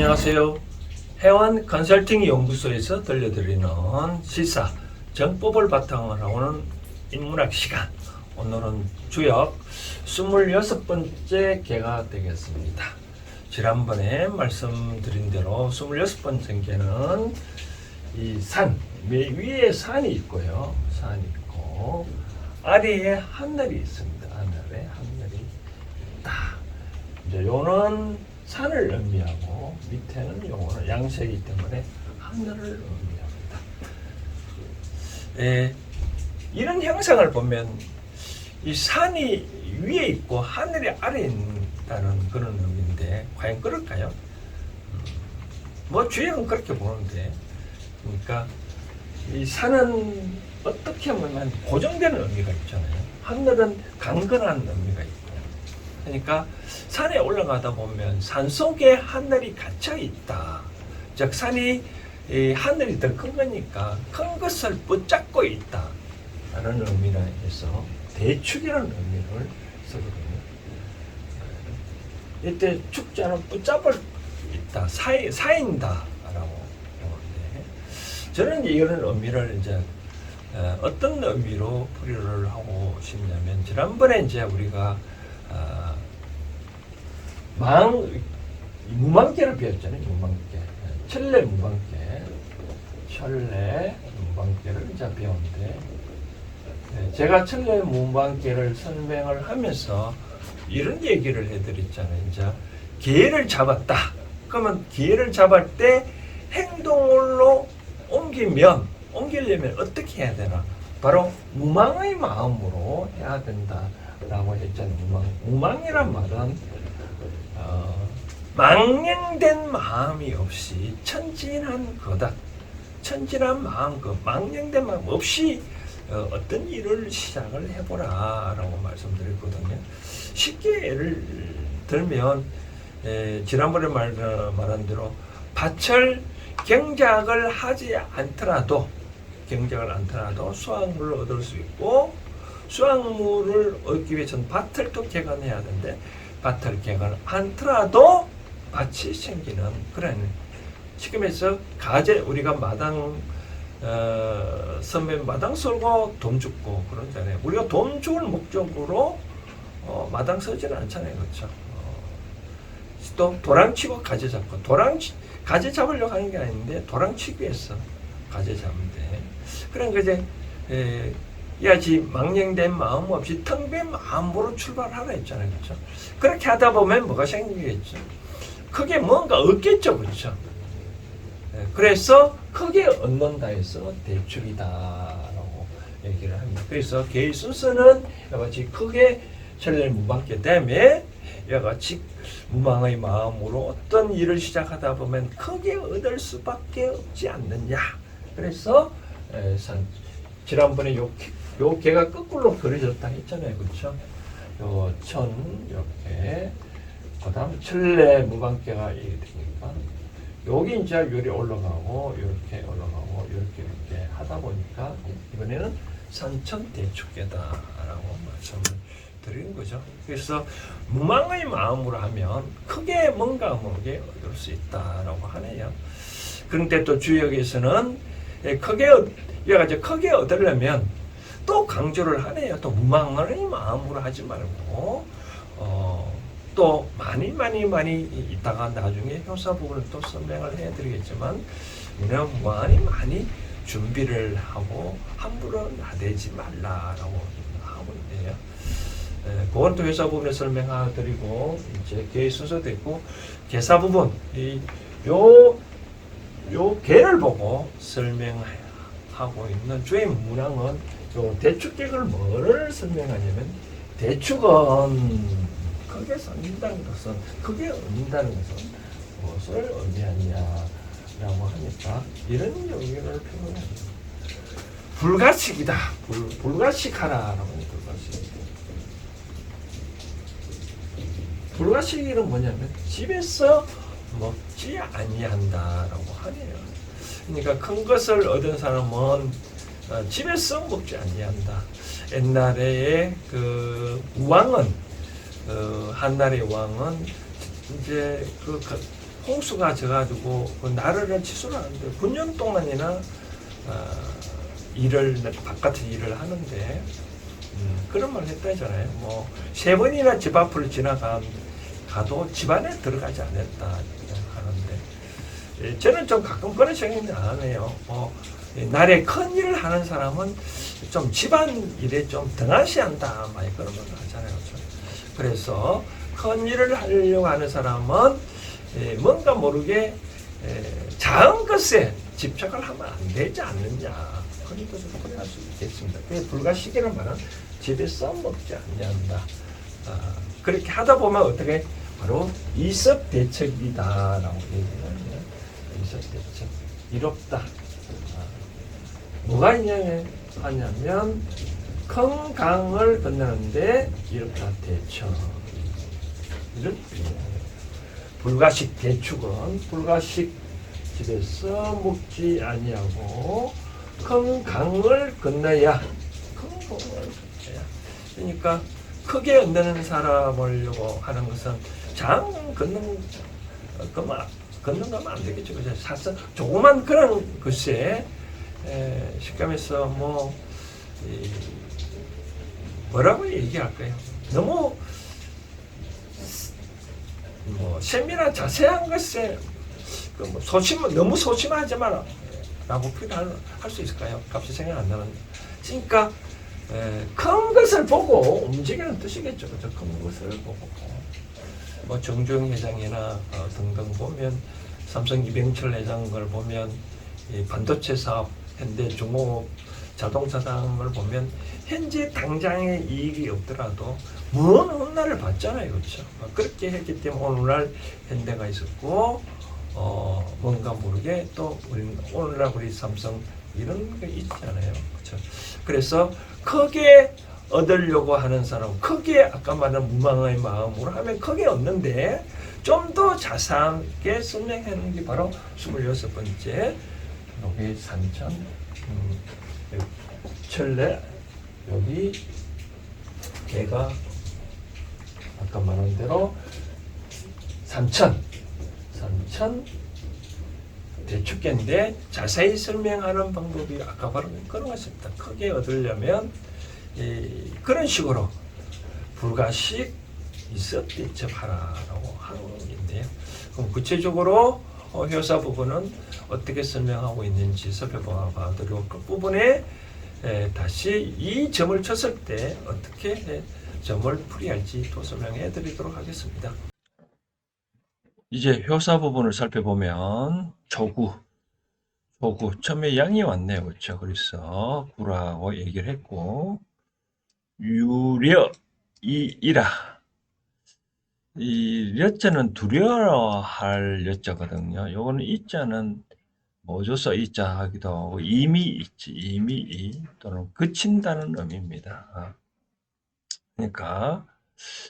안녕하세요. 해완 컨설팅 연구소에서 들려드리는 시사 정법을 바탕으로 하는 인문학 시간. 오늘은 주역 26번째 개가 되겠습니다. 지난번에 말씀드린 대로 26번째 개는 이 산, 위에 산이 있고요. 산이 있고 아래에 하늘이 있습니다. 하늘에 하늘이 있다. 이제 요는 산을 의미하고 밑에는 요거는 양색이기 때문에 하늘을 의미합니다. 이런 형상을 보면 이 산이 위에 있고 하늘이 아래에 있다는 그런 의미인데 과연 그럴까요? 뭐 주역은 그렇게 보는데, 그러니까 이 산은 어떻게 보면 고정되는 의미가 있잖아요. 하늘은 강건한 의미가 있고, 그러니까 산에 올라가다 보면 산 속에 하늘이 갇혀 있다. 즉 산이 하늘이 더 큰 거니까 큰 것을 붙잡고 있다 라는 의미라 해서 대축이라는 의미를 쓰거든요. 이때 축자는 붙잡을 있다, 사인다 라고 보는데, 저는 이런 의미를 이제 어떤 의미로 풀이를 하고 싶냐면, 지난번에 이제 우리가 무망계를 배웠잖아요. 무망계, 천례 무망계를 이제 배웠는데, 제가 천례 무망계를 설명을 하면서 이런 얘기를 해드렸잖아요. 이제 기회를 잡았다. 그러면 기회를 잡을 때 행동으로 옮기려면 어떻게 해야 되나? 바로 무망의 마음으로 해야 된다라고 했잖아요. 무망이란 말은 망령된 마음이 없이 천진한 거다. 천진한 마음, 망령된 마음 없이 어떤 일을 시작을 해보라라고 말씀드렸거든요. 쉽게 예를 들면 지난번에 말한 대로 밭을 경작을 하지 않더라도 수확물을 얻을 수 있고, 수확물을 얻기 위해서는 밭을 또 개간해야 하는데 밭을 개간 않더라도 밭이 생기는 그런 지금에서 우리가 마당 선배 마당 썰고 돈 줍고 그러잖아요. 우리가 돈 줄 목적으로 마당 서지는 않잖아요. 그렇죠? 또 도랑치고 가재 잡고, 가재 잡으려고 하는 게 아닌데 도랑치기 위해서 가재 잡는데, 그러니까 이제 야지 망령된 마음 없이 텅 빈 마음으로 출발하라 했잖아요. 그렇죠? 그렇게 하다 보면 뭐가 생기겠죠? 크게 뭔가 얻겠죠. 그렇죠? 그래서 크게 얻는다 해서 대축이다라고 얘기를 합니다. 그래서 개의 순서는 이같이 크게 천례 무망계 때문에 이같이 무망의 마음으로 어떤 일을 시작하다 보면 크게 얻을 수밖에 없지 않느냐. 그래서 지난번에 요 개가 거꾸로 그려졌다 했잖아요. 그렇죠? 요 천 이렇게, 그다음 천례 무망계가 이렇게 되니까 여기 이제 요리 올라가고 이렇게 올라가고 이렇게 하다 보니까 이번에는 산천 대축계다라고 말씀을 드리는 거죠. 그래서 무망의 마음으로 하면 크게 뭔가 모르게 얻을 수 있다라고 하네요. 그런데 또 주역에서는 크게 얻으려면 또 강조를 하네요. 또 무망의 마음으로 하지 말고 또 많이 있다가 나중에 효사 부분을 또 설명을 해드리겠지만, 우리는 많이 준비를 하고 함부로 나대지 말라라고 하고 있네요. 그건 또 효사 부분에 설명해드리고, 이제 개의 순서도 있고 개사 부분, 요 개를 보고 설명하고 있는 주의 문항은 요 대축객을 뭐를 설명하냐면, 대축은 크게 쌓는다는 것은, 크게 얻는다는 것은 무엇을 의미하냐라고 하니까 이런 용어를 표현합니다. 불가식이다. 불가식하라라고 하니까 불가식이는 뭐냐면 집에서 먹지 아니한다라고 하네요. 그러니까 큰 것을 얻은 사람은 집에서 먹지 아니한다. 옛날에 한나라의 왕은 이제 홍수가 져가지고 그 나라를 취소를 하는데 9년 동안이나 일을 바깥에 일을 하는데 그런 말 했다잖아요. 뭐 3번이나 집 앞을 가도 집 안에 들어가지 않았다 하는데 저는 좀 가끔 그런 생각이 안 해요. 날에 큰 일을 하는 사람은 좀 집안 일에 좀 등한시한다 막 그런 걸 하잖아요. 그래서 큰 일을 하려고 하는 사람은 뭔가 모르게 작은 것에 집착을 하면 안 되지 않느냐. 그런 뜻으로 풀이할 수 있겠습니다. 그게 불가시기란 말은 집에서 먹지 않는다. 그렇게 하다 보면 어떻게 바로 이섭대책이다라고 얘기를 합니다. 이섭대책. 이롭다. 뭐가 하냐면 큰 강을 건너는데 이롭다 대처. 이렇게 불가식 대축은 불가식 집에서 먹지 아니하고 큰 강을 건너야 그러니까 크게 건너는 사람을 하는 것은 장 건너는 거면 안 되겠죠. 그죠? 사실 조그만 그런 것에 식감에서 뭐라고 얘기할까요? 너무 세밀한 자세한 것에 너무 소심하지 마라 라고 표현할 수 있을까요? 갑자기 생각 안 나는데. 그러니까 큰 것을 보고 움직이는 뜻이겠죠. 그죠? 큰 것을 보고. 정주영 회장이나 등등 보면 삼성 이병철 회장 걸 보면 반도체 사업, 현대 중공업 자동차 사업을 보면 현재 당장의 이익이 없더라도 먼 훗날을 봤잖아요. 그렇죠? 그렇게 했기 때문에 오늘날 현대가 있었고 뭔가 모르게 또 오늘날 우리 삼성 이런 게 있잖아요. 그렇죠? 그래서 크게 얻으려고 하는 사람, 크게 아까 말한 무망의 마음으로 하면 크게 얻는데 좀 더 자세하게 설명하는 게 바로 26번째 여기 산천 철래 여기 개가 아까 말한 대로 삼천 대축계인데 자세히 설명하는 방법이 아까 바로 그런 것입니다. 크게 얻으려면 그런 식으로 불가식 이섭대첩하라라고 하는 건데요. 그럼 구체적으로 효사 부분은 어떻게 설명하고 있는지 살펴보도록 그 부분에 다시 이 점을 쳤을 때 어떻게 점을 풀이할지 또 설명해 드리도록 하겠습니다. 이제 효사 부분을 살펴보면 조구 처음에 양이 왔네요. 그렇죠? 그래서 구라고 얘기를 했고 유려 이라 이 려자는 두려워할 려자거든요. 요거는 이자는 뭐줘서 이자 하기도 하고 이미 또는 그친다는 의미입니다. 그러니까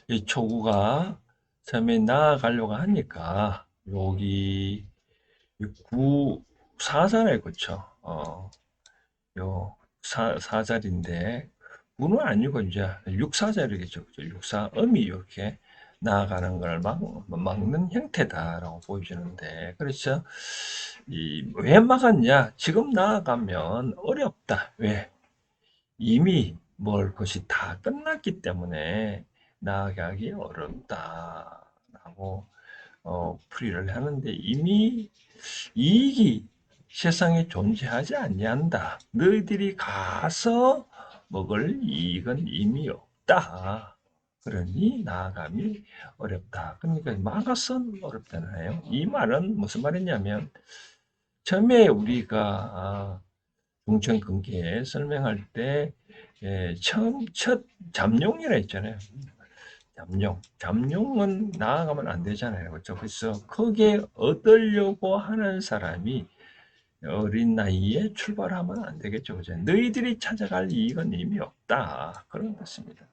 이 초구가 처음에 나아가려고 하니까 여기 사자네 그쵸? 요 사자리인데 구는 아니고 이제 육사자리겠죠. 그죠? 육사음이 이렇게 나아가는 걸 막는 형태다라고 보여주는데 그렇죠? 왜 막았냐? 지금 나아가면 어렵다. 왜? 이미 것이 다 끝났기 때문에 나아가기 어렵다라고 풀이를 하는데 이미 이익이 세상에 존재하지 아니한다. 너희들이 가서 먹을 이익은 이미 없다. 그러니 나아감이 어렵다. 그러니까 막아선 어렵잖아요. 이 말은 무슨 말이냐면 처음에 우리가 중천근기에 설명할 때 첫 잠룡이라 했잖아요. 잠룡은 나아가면 안 되잖아요. 그렇죠? 그래서 크게 얻으려고 하는 사람이 어린 나이에 출발하면 안 되겠죠. 그죠? 너희들이 찾아갈 이익은 이미 없다. 그런 뜻입니다.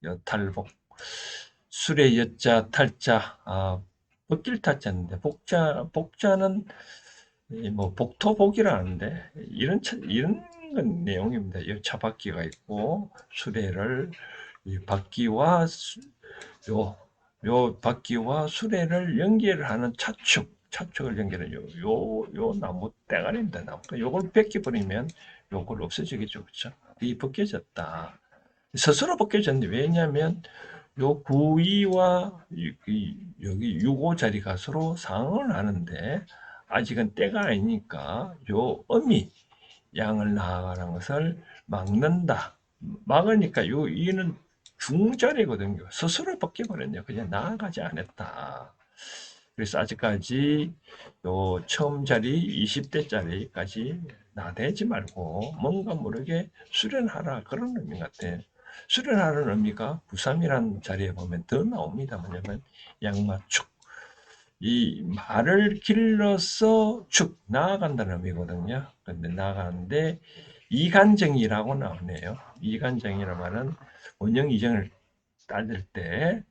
여탈복. 술의 여자, 탈자, 벗길 타자인데, 복자는 복토복이라는데, 이런 내용입니다. 이 차바퀴가 있고, 수레를, 이 바퀴와 요 바퀴와 수레를 연결하는 차축을 연결해요. 요 나무 대가리입니다. 나무. 요걸 벗겨버리면 요걸 없어지겠죠. 그쵸? 이 벗겨졌다. 스스로 벗겨졌는데, 왜냐면 요 구이와 여기 유고 자리가 서로 상응을 하는데, 아직은 때가 아니니까 요 음이 양을 나아가는 것을 막는다. 막으니까 이는 중절이거든요. 스스로 벗겨버렸네요. 그냥 나아가지 않았다. 그래서 아직까지 요 처음 자리 20대짜리까지 나대지 말고 뭔가 모르게 수련하라, 그런 의미 같아요. 수련하는 의미가 부삼이라는 자리에 보면 더 나옵니다. 뭐냐면 양맞축. 이 말을 길러서 축 나아간다는 의미거든요. 근데 나아가는데 이간정이라고 나오네요. 이간정이라는 말은 원형 이정을 따질 때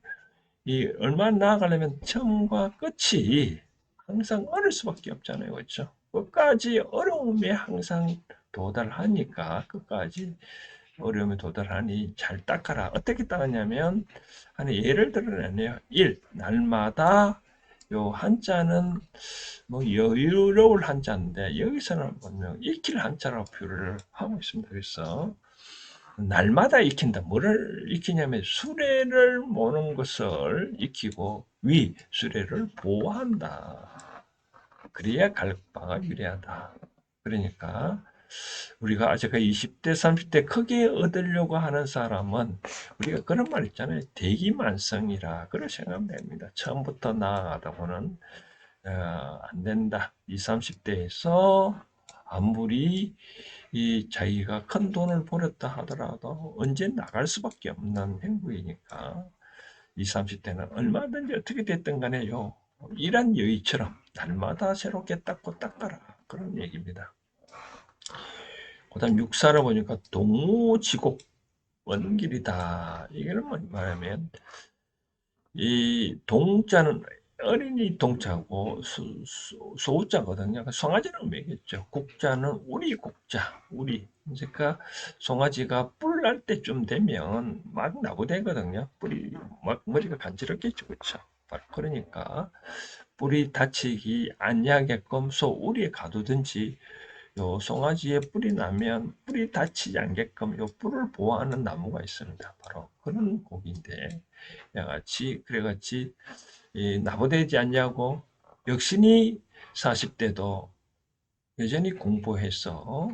이 얼마나 나아가려면 처음과 끝이 항상 어릴 수밖에 없잖아요. 그렇죠? 끝까지 어려움에 항상 도달하니까, 끝까지 어려움에 도달하니 잘 닦아라. 어떻게 닦았냐면, 예를 들어내네요. 1. 날마다 요 한자는 뭐 여유로울 한자인데, 여기서는 분명 익힐 한자라고 표현을 하고 있습니다. 그래서 날마다 익힌다. 뭐를 익히냐면 수레를 모는 것을 익히고 위 수레를 보호한다. 그래야 갈바가 유리하다. 그러니까 우리가 아직 20대, 30대 크게 얻으려고 하는 사람은 우리가 그런 말 있잖아요. 대기만성이라 그렇게 생각하면 됩니다. 처음부터 나아가다 보는 안 된다. 20, 30대에서 아무리 이 자기가 큰 돈을 벌었다 하더라도 언제 나갈 수밖에 없는 행위이니까 20, 30대는 얼마든지 어떻게 됐든 간에요. 일한 여의처럼 날마다 새롭게 닦고 닦아라. 그런 얘기입니다. 그 다음 육사를 보니까 동무지곡 원길이다. 이걸 말하면 이 동자는 어린이 동자고 소자거든요. 송아지는 의미겠죠. 국자는 우리 국자, 우리. 그러니까 송아지가 뿔 날 때쯤 되면 막 나고되거든요. 뿔이 막 머리가 간지럽겠죠, 그렇죠? 그러니까 뿔이 다치기 아니하게끔 소 우리에 가두든지, 요 송아지에 뿔이 나면 뿔이 다치지 않게끔 요 뿔을 보호하는 나무가 있습니다. 바로 그런 곡인데, 야같이 그래같이 나부되지 않냐고 역신이 40대도 여전히 공부해서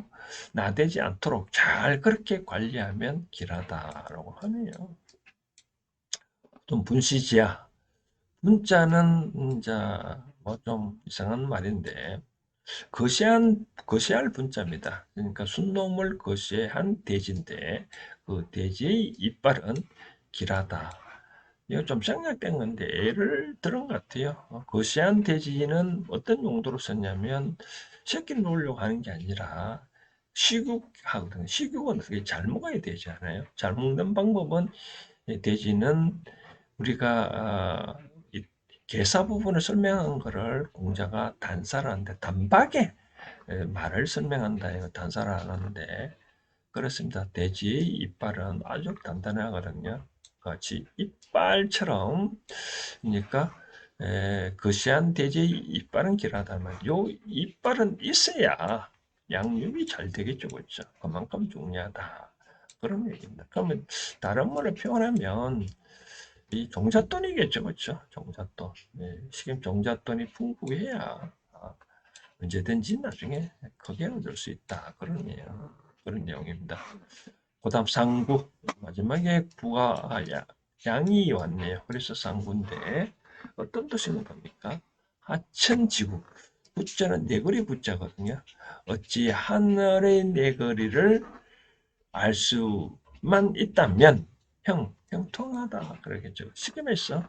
나대지 않도록 잘 그렇게 관리하면 길하다라고 하네요. 좀 분시지야. 문자는 뭐좀 이상한 말인데 거시할 분자입니다. 그러니까 순놈을 거시한 돼지인데 그 돼지의 이빨은 길하다. 이거 좀 생략된 건데 예를 들은 것 같아요. 거시한 돼지는 어떤 용도로 썼냐면 새끼를 놓으려고 하는 게 아니라 식육하거든요. 식육은 그게 잘 먹어야 되지 않아요? 잘 먹는 방법은 돼지는 우리가 이 개사 부분을 설명한 거를 공자가 단사라는데 단박에 말을 설명한다. 이거 단사를 안 하는데 그렇습니다. 돼지의 이빨은 아주 단단하거든요. 같이 이빨처럼, 그러니까 거시한 돼지의 이빨은 길하다면 요 이빨은 있어야 양육이 잘 되겠죠, 그렇죠? 그만큼 중요하다. 그런 얘기입니다. 그러면 다른 말로 표현하면 이 종잣돈이겠죠, 그렇죠? 종잣돈. 지금 종잣돈이 풍부해야 언제든지 나중에 크게 얻을 수 있다. 그런 내용입니다. 그 다음 상구. 마지막에 구가 양이 왔네요. 그래서 상구인데 어떤 뜻인 겁니까? 하천지구. 부자는 네거리 부자거든요. 어찌 하늘의 네거리를 알 수만 있다면 형통하다. 그러겠죠. 시금에서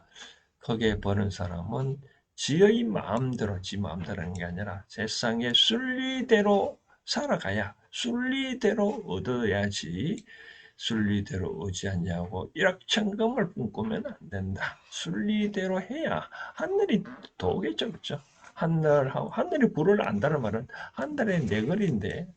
거기에 버는 사람은 지의 마음대로, 지 마음대로 하는 게 아니라 세상의 순리대로 살아가야 순리대로 얻어야지, 순리대로 오지 않냐고 일확천금을 꿈꾸면 안 된다. 순리대로 해야 하늘이 더 오겠죠. 그렇죠? 하늘이 불을 안다는 말은 하늘의 네거리인데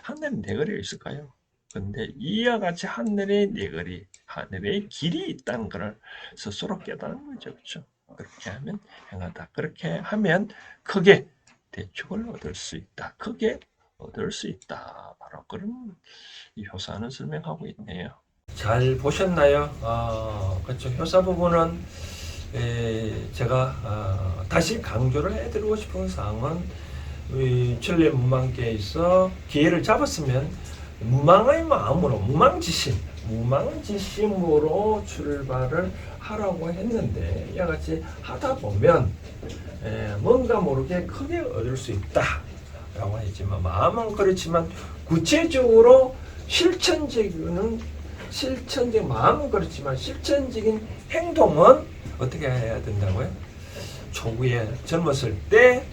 하늘에 네거리가 있을까요? 근데 이와 같이 하늘의 네거리, 하늘의 길이 있다는 것을 스스로 깨달은 거죠. 그렇죠? 그렇게 하면 행하다. 그렇게 하면 크게 대축을 얻을 수 있다. 크게 얻을 수 있다. 바로 그런 이 효사는 설명하고 있네요. 잘 보셨나요? 그렇죠. 효사 부분은 제가 다시 강조를 해드리고 싶은 사항은 천리 무망계에서 기회를 잡았으면 무망의 마음으로 무망지심으로 출발을 하라고 했는데 이와 같이 하다 보면 뭔가 모르게 크게 얻을 수 있다라고 했지만 마음은 그렇지만 구체적으로 실천적인 마음은 그렇지만 실천적인 행동은 어떻게 해야 된다고요? 초기에 젊었을 때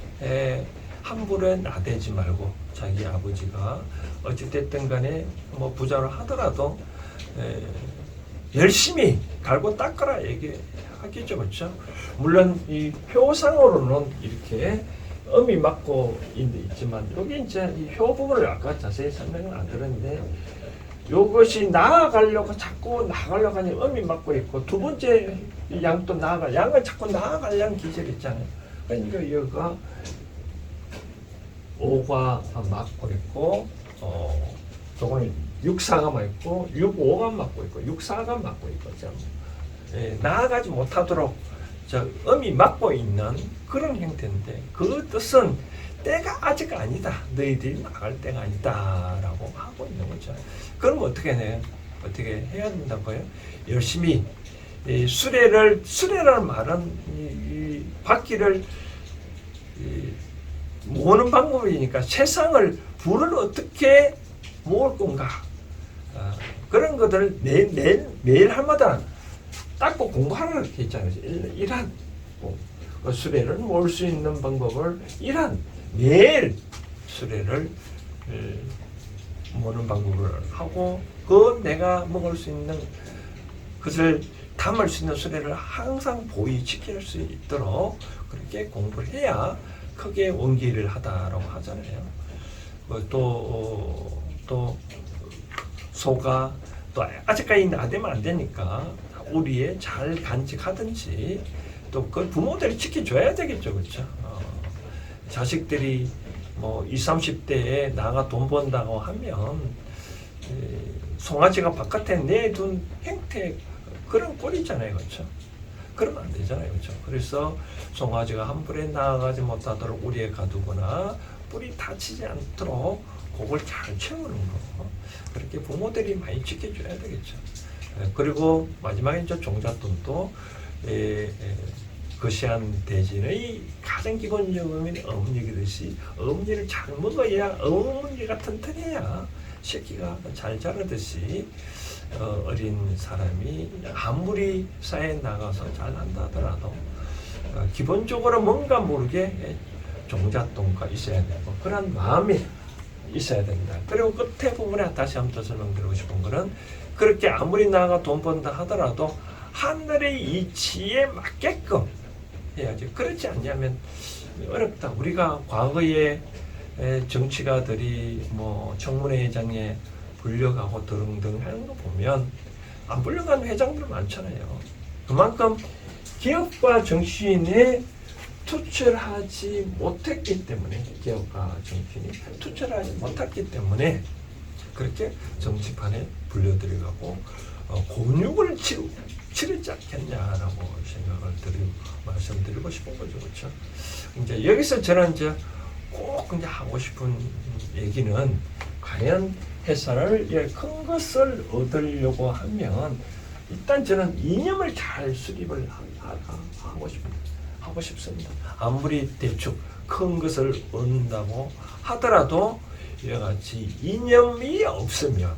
함부로 나대지 말고 자기 아버지가 어찌됐든 간에 뭐 부자로 하더라도 열심히 갈고 닦아라 얘기하겠죠. 그렇죠? 물론 이 효상으로는 이렇게 음이 맞고 있지만 여기 이제 이 효 부분을 아까 자세히 설명을 안 드렸는데 이것이 자꾸 나아가려고 하니 음이 맞고 있고 두 번째 양도 양은 자꾸 나아가려는 기질이 있잖아요. 그러니까 여기가 오가 맞고 있고 조금 육사가 맞고 육오가 맞고 있고 육사가 맞고 있고 나아가지 못하도록 음이 맞고 있는 그런 형태인데 그 뜻은 때가 아직 아니다. 너희들이 나갈 때가 아니다라고 하고 있는 거죠. 그럼 어떻게 해야 된다고요? 열심히 수레라는 말은 이 바퀴를 모으는 방법이니까 세상을 불을 어떻게 모을 건가 그런 것들을 매일 할마다 닦고 공부하라고 했잖아요. 이란 수레를 모을 수 있는 방법을 매일 수레를 모으는 방법을 하고 내가 먹을 수 있는 것을 담을 수 있는 수레를 항상 보이지킬 수 있도록 그렇게 공부를 해야 크게 원기를 하다라고 하잖아요. 또 소가 또 아직까지 나대면 안 되니까 우리에 잘 간직하든지 또 그 부모들이 지켜줘야 되겠죠. 그렇죠? 자식들이 뭐 20, 30대에 나가 돈 번다고 하면 송아지가 바깥에 내둔 행태 그런 꼴이잖아요. 그렇죠? 그러면 안 되잖아요. 그렇죠? 그래서 송아지가 한 불에 나아가지 못하도록 우리에 가두거나 뿔이 다치지 않도록 그걸 잘 채우는 거. 그렇게 부모들이 많이 지켜줘야 되겠죠. 그리고 마지막에 이제 종잣돈도 거시한 대진의 가장 기본적인 의미는 어머니이듯이 어머니를 잘 먹어야 어머니가 튼튼해야 새끼가 잘 자라듯이 어린 사람이 아무리 사회에 나가서 잘한다 하더라도 기본적으로 뭔가 모르게 종잣돈과 있어야 되고 그런 마음이 있어야 된다. 그리고 끝에 부분에 다시 한번 설명드리고 싶은 거는 그렇게 아무리 나가 돈 번다 하더라도 하늘의 이치에 맞게끔 해야지. 그렇지 않냐면 어렵다. 우리가 과거에 정치가들이 뭐 청문회 회장에 불려가고 등등 하는 거 보면 안 불려가는 회장들 많잖아요. 그만큼 기업과 정치인에 투철하지 못했기 때문에 기업과 정치인이 투철하지 못했기 때문에 그렇게 정치판에 불려들어가고 곤욕을 치르지 않겠냐라고 생각을 말씀드리고 싶은 거죠. 그렇죠? 이제 여기서 저는 이제 꼭 이제 하고 싶은 얘기는 과연 회사를 큰 것을 얻으려고 하면 일단 저는 이념을 잘 수립을 하고 싶습니다. 아무리 대충 큰 것을 얻는다고 하더라도 이와 같이 이념이 없으면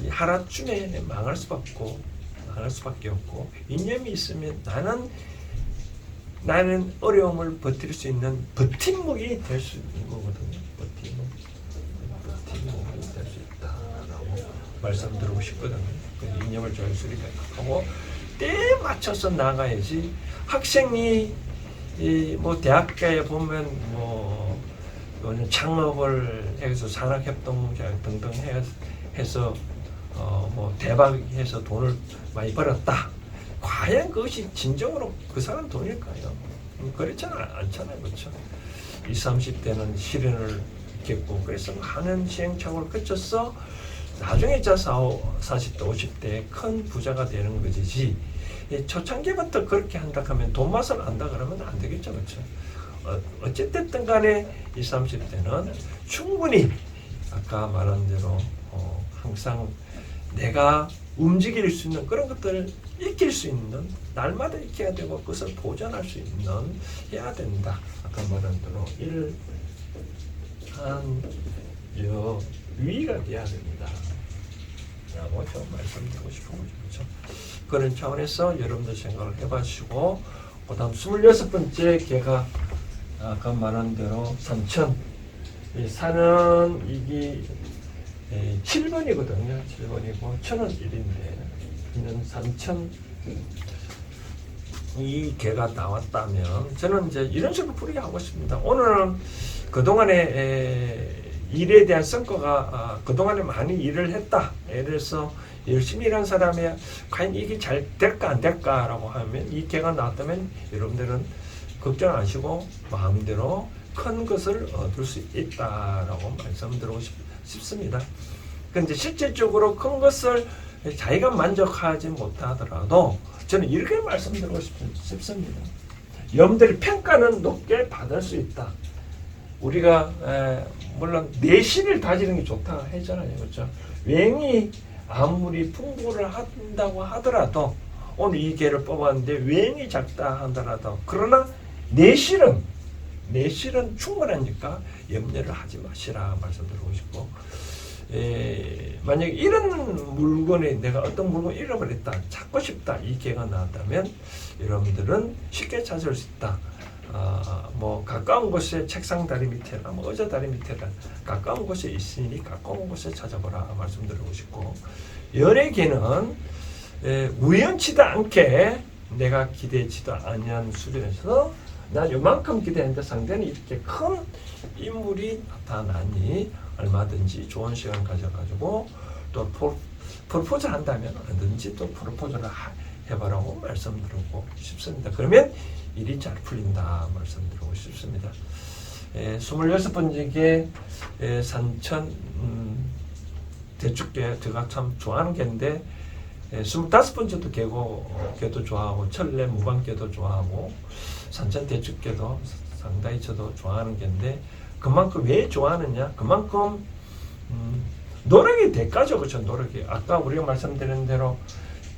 하루쯤에 망할 수밖에 없고 이념이 있으면 나는 어려움을 버틸 수 있는 버팀목이 될 수 있는 거거든요. 버팀목이 될 수 있다라고 말씀드리고 싶거든요. 이념을 잘 수립하고 때에 맞춰서 나가야지. 학생이 뭐 대학가에 보면 뭐 또는 창업을 해서 산학협동 등등 해서 뭐 대박해서 돈을 많이 벌었다. 과연 그것이 진정으로 그 사람 돈일까요? 그렇잖아 않잖아요, 그렇죠? 20, 30대는 시련을 겪고 그래서 많은 시행착오를 거쳐서 나중에 40대, 50대에 큰 부자가 되는 것이지. 초창기부터 그렇게 한다 하면 돈 맛을 안다 그러면 안 되겠죠, 그렇죠? 어쨌든 간에 20, 30대는 충분히 아까 말한 대로 항상 내가 움직일 수 있는 그런 것들을 익힐 수 있는 날마다 익혀야 되고 그것을 보존할 수 있는 해야 된다. 아까 말한 대로 유의가 돼야 됩니다. 라고 좀 말씀드리고 싶은 거죠. 그렇죠? 그런 차원에서 여러분들 생각을 해봐주시고 그 다음 26번째 개가 아까 말한 대로 산천. 이 산은 이게 7번이거든요. 7번이고 천은 1인데 이는 산천. 이 개가 나왔다면 저는 이제 이런 식으로 풀이하고 싶습니다. 오늘은 그동안에 일에 대한 성과가 그동안에 많이 일을 했다. 예를 들어서 열심히 일한 사람이 과연 이게 잘 될까 안 될까라고 하면 이 개가 나왔다면 여러분들은 걱정 안 하시고 마음대로 큰 것을 얻을 수 있다라고 말씀드리고 싶습니다. 그런데 실질적으로 큰 것을 자기가 만족하지 못하더라도 저는 이렇게 말씀드리고 싶습니다. 여러분들이 평가는 높게 받을 수 있다. 우리가 물론 내실을 다지는 게 좋다 했잖아요, 그렇죠? 외행이 아무리 풍부를 한다고 하더라도 오늘 이 개를 뽑았는데 외행이 작다 하더라도 그러나 내실은 충분하니까 염려를 하지 마시라 말씀드리고 싶고, 만약에 이런 물건에 내가 어떤 물건을 잃어버렸다, 찾고 싶다, 이 개가 나왔다면 여러분들은 쉽게 찾을 수 있다. 뭐 가까운 곳에 책상 다리 밑에나 뭐 의자 다리 밑에나 가까운 곳에 있으니 가까운 곳에 찾아보라 말씀드리고 싶고, 연예계는 우연치도 않게 내가 기대치도 아니한 수준에서 난 요만큼 기대했는데 상대는 이렇게 큰 인물이 나타나니 얼마든지 좋은 시간 가져가지고 또 프로포즈 한다면 얼마든지 또 프로포즈를 해보라고 말씀드리고 싶습니다. 그러면 일이 잘 풀린다 말씀드리고 싶습니다. 26번째 개 산천 대축개 제가 참 좋아하는 개인데 25번째도 개도 좋아하고 철래 무방개도 좋아하고 산천 대축개도 상당히 저도 좋아하는 개인데 그만큼 왜 좋아하느냐? 그만큼 노력이 대가죠, 그렇죠? 노력이 아까 우리가 말씀드린 대로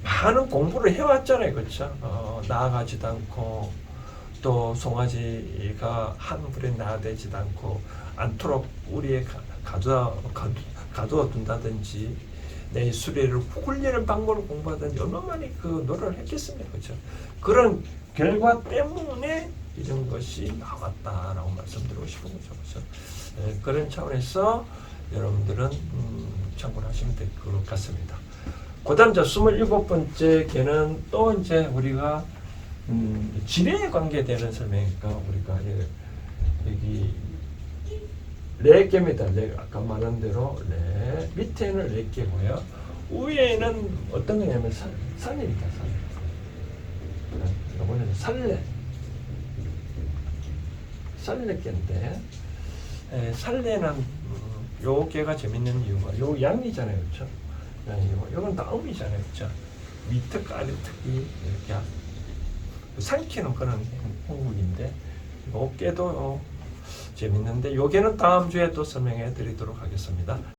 많은 공부를 해왔잖아요, 그렇죠? 나아가지도 않고 또 송아지가 한 불에 나아되지도 않도록 우리의 가두어 둔다든지 내 수레를 굴리는 방법을 공부하든지 얼마나 많이 그 노력을 했겠습니까, 그렇죠? 그런 결과 때문에 이런 것이 나왔다라고 말씀드리고 싶은 거죠, 그렇죠? 그런 차원에서 여러분들은 참고를 하시면 될 것 같습니다. 그 다음 27번째 개는 또 이제 우리가 지뢰에 관계되는 설명이니까 우리가 여기 4개입니다. 아까 말한 대로 밑에는 4개고요. 위에는 어떤 거냐면 산입니다. 이거는 살레개인데 살레는 요 개가 재밌는 이유가 요 양이잖아요, 그렇죠? 이건 다음이잖아요, 그렇죠? 위특, 아래특이 이렇게 삼키는 그런 행국인데 요 개도 재밌는데 요 개는 다음 주에 또 설명해 드리도록 하겠습니다.